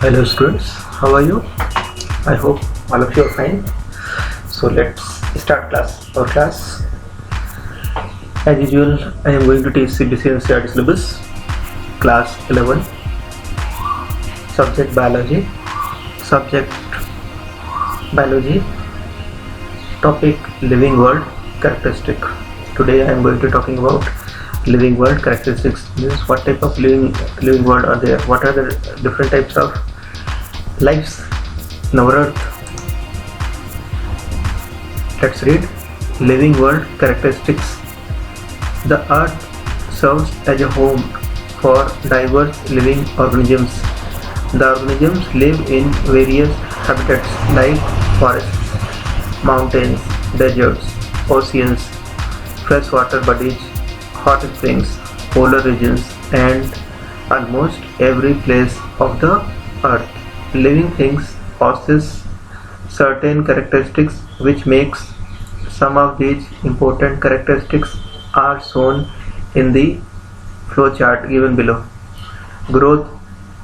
Hello students, how are you? I hope all of you are fine. So let's start our class. As usual, I am going to teach CBSE NCERT syllabus, class 11, subject biology, topic living world characteristic. Today I am going to talking about living world characteristics. Means what type of living world are there? What are the different types of lives in our earth? Let's read. Living world characteristics. The earth serves as a home for diverse living organisms. The organisms live in various habitats like forests, mountains, deserts, oceans, freshwater bodies, hot springs, polar regions, and almost every place of the earth. Living things possess certain characteristics which makes some of these important characteristics are shown in the flow chart given below. Growth,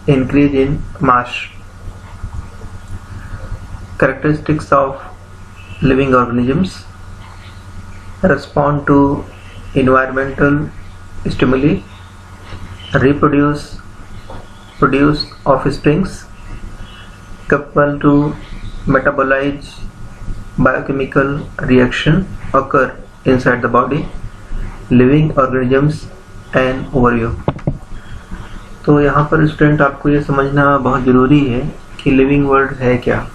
increase in mass. Characteristics of living organisms: respond to environmental stimuli, produce offsprings, capable to metabolize biochemical reaction occur inside the body. Living organisms and overview. तो यहाँ पर student आपको ये समझना बहुत ज़रूरी है कि लिविंग वर्ल्ड है क्या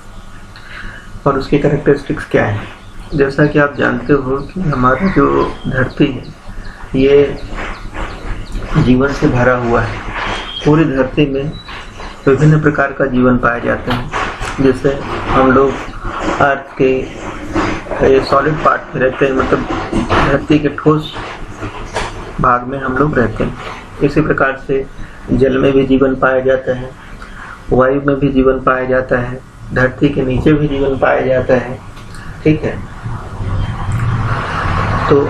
और उसके कैरेक्टरिस्टिक्स क्या है. जैसा कि आप जानते हो कि हमारा जो धरती है ये जीवन से भरा हुआ है. पूरी धरती में विभिन्न प्रकार का जीवन पाया जाता है. जैसे हम लोग अर्थ के सॉलिड पार्ट में रहते हैं, मतलब धरती के ठोस भाग में हम लोग रहते हैं. इसी प्रकार से जल में भी जीवन पाया जाता है, वायु में भी जीवन पाया जाता है, धरती के नीचे भी जीवन पाया जाता है. ठीक है. तो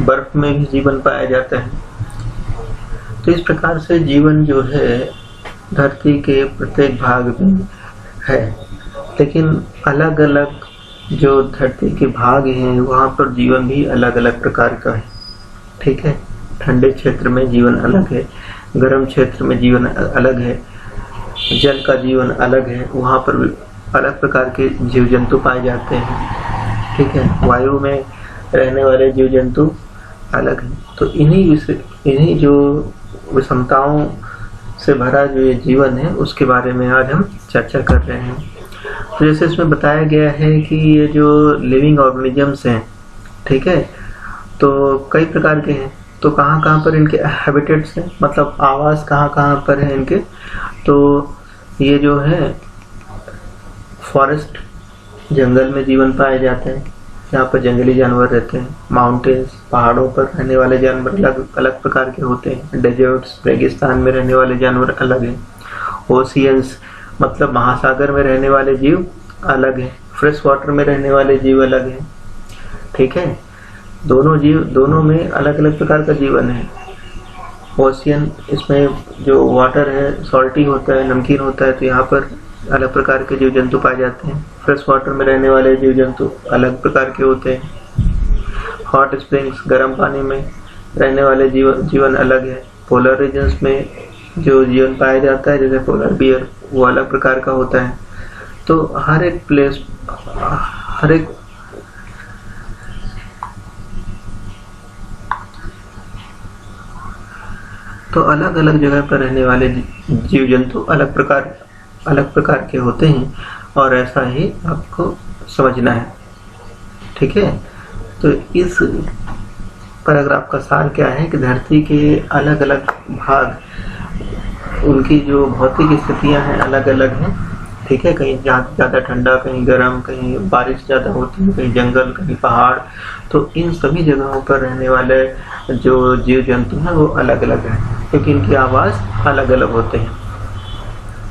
बर्फ में भी जीवन पाया जाता है. तो इस प्रकार से जीवन जो है धरती के प्रत्येक भाग में है. लेकिन अलग अलग जो धरती के भाग हैं वहाँ पर जीवन भी अलग अलग प्रकार का है. ठीक है. ठंडे क्षेत्र में जीवन अलग है, गर्म क्षेत्र में जीवन अलग है, जल का जीवन अलग है, वहाँ पर अलग प्रकार के जीव जंतु पाए जाते हैं. ठीक है. वायु में रहने वाले जीव जंतु अलग हैं. तो इन्हीं जो विषमताओं से भरा जो ये जीवन है उसके बारे में आज हम चर्चा कर रहे हैं. तो जैसे इसमें बताया गया है कि ये जो लिविंग ऑर्गेनिजम्स हैं, ठीक है, तो कई प्रकार के हैं. तो कहाँ कहाँ पर इनके हैबिटेट्स हैं, मतलब आवास कहाँ कहाँ पर है इनके. तो ये जो है फॉरेस्ट, जंगल में जीवन पाए जाते हैं, यहाँ पर जंगली जानवर रहते हैं. माउंटेन्स, पहाड़ों पर रहने वाले जानवर अलग अलग प्रकार के होते हैं. डेजर्ट्स, रेगिस्तान में रहने वाले जानवर अलग हैं. ओशियंस, मतलब महासागर में रहने वाले जीव अलग हैं. फ्रेश वाटर में रहने वाले जीव अलग हैं. ठीक है. दोनों में अलग अलग प्रकार का जीवन है. ओशियन, इसमें जो वाटर है सॉल्टी होता है, नमकीन होता है, तो यहाँ पर अलग प्रकार के जीव जंतु पाए जाते हैं. फ्रेश वाटर में रहने वाले जीव जंतु अलग प्रकार के होते हैं. हॉट स्प्रिंग्स, गर्म पानी में रहने वाले जीवन अलग है. पोलर रीजन्स में जो जीवन पाया जाता है जैसे पोलर बियर, वो अलग प्रकार का होता है. तो हर एक प्लेस, तो अलग अलग जगह पर रहने वाले जीव जंतु अलग प्रकार के होते हैं और ऐसा ही आपको समझना है. ठीक है. तो इस पैराग्राफ का सार क्या है कि धरती के अलग अलग भाग, उनकी जो भौतिक स्थितियां हैं अलग अलग हैं. ठीक है. कहीं ज़्यादा ठंडा, कहीं गर्म, कहीं बारिश ज़्यादा होती है, कहीं जंगल, कहीं पहाड़. तो इन सभी जगहों पर रहने वाले जो जीव जंतु हैं वो अलग अलग हैं क्योंकि इनके आवास अलग अलग होते हैं.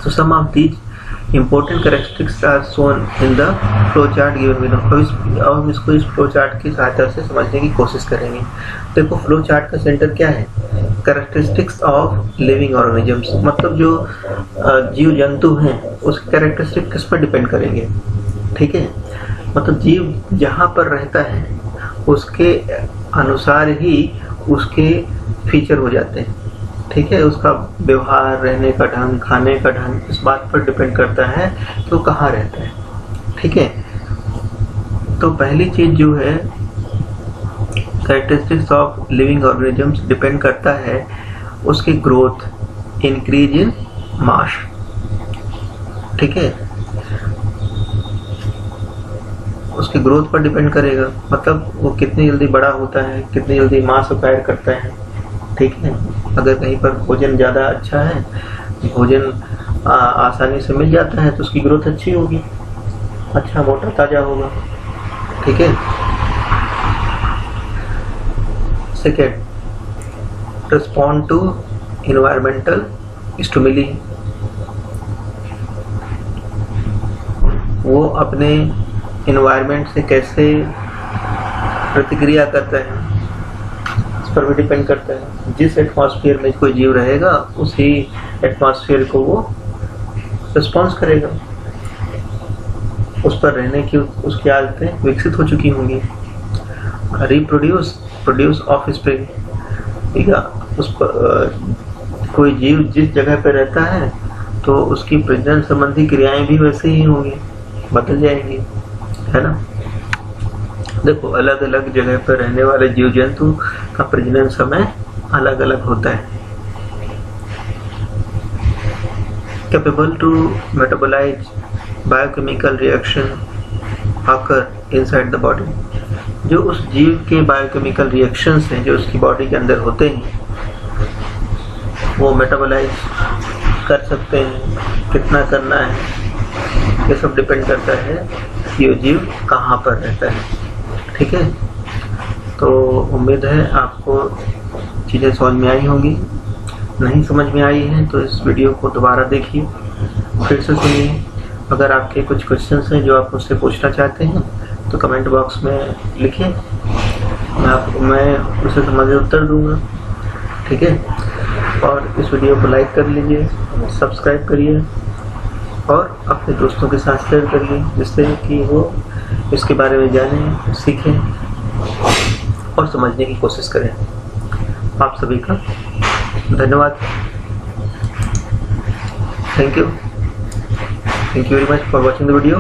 तो some of these important characteristics are shown in the flow chart given below. अब हम इस फ्लो चार्ट की सहायता से समझने की कोशिश करेंगे. देखो फ्लो चार्ट का सेंटर क्या है, कैरेक्टरिस्टिक्स ऑफ लिविंग ऑर्गेनिजम्स, मतलब जो जीव जंतु हैं उसके कैरेक्टरिस्टिक किस पर डिपेंड करेंगे। ठीक है, मतलब जीव जहाँ पर रहता है उसके अनुसार ही उसके फीचर हो जाते हैं। ठीक है, उसका व्यवहार, रहने का ढंग, खाने का ढंग इस बात पर डिपेंड करता है कि वो कहाँ रहता है। ठीक है, तो पहली चीज जो है characteristics of living organisms depend करता है उसकी ग्रोथ, इंक्रीज इन मास। ठीक है, उसकी ग्रोथ पर डिपेंड करेगा, मतलब वो कितनी जल्दी बड़ा होता है, कितनी जल्दी मास अक्वायर करता है। ठीक है, अगर कहीं पर भोजन ज़्यादा अच्छा है, भोजन आसानी से मिल जाता है तो उसकी ग्रोथ अच्छी होगी, अच्छा मोटा ताजा होगा। ठीक है, second, respond to environmental stimuli, वो अपने इन्वायरमेंट से कैसे प्रतिक्रिया करता है इस पर भी डिपेंड करता है। जिस एटमॉस्फेयर में कोई जीव रहेगा उसी एटमॉस्फेयर को वो रिस्पॉन्स करेगा, उस पर रहने की उसकी आदतें विकसित हो चुकी होंगी। प्रोड्यूस ऑफ स्प्रिंग, ठीक है, उस पर कोई जीव जिस जगह पर रहता है तो उसकी प्रजनन संबंधी क्रियाएं भी वैसे ही होंगी, बदल जाएंगी, है ना। देखो, अलग अलग जगह पर रहने वाले जीव जंतु का प्रजनन समय अलग अलग होता है। Capable to metabolise biochemical reaction occur inside the body, जो उस जीव के बायोकेमिकल रिएक्शंस हैं जो उसकी बॉडी के अंदर होते हैं वो मेटाबोलाइज कर सकते हैं। कितना करना है ये सब डिपेंड करता है कि वो जीव कहाँ पर रहता है। ठीक है, तो उम्मीद है आपको चीज़ें समझ में आई होंगी। नहीं समझ में आई है तो इस वीडियो को दोबारा देखिए, फिर से सुनिए। अगर आपके कुछ क्वेश्चंस हैं जो आप मुझसे पूछना चाहते हैं तो कमेंट बॉक्स में लिखिए, मैं उसे समझ उत्तर दूंगा। ठीक है, और इस वीडियो को लाइक कर लीजिए, सब्सक्राइब करिए और अपने दोस्तों के साथ शेयर करिए, जिससे कि वो इसके बारे में जानें, सीखें और समझने की कोशिश करें। आप सभी का धन्यवाद। Thank you very much for watching the video.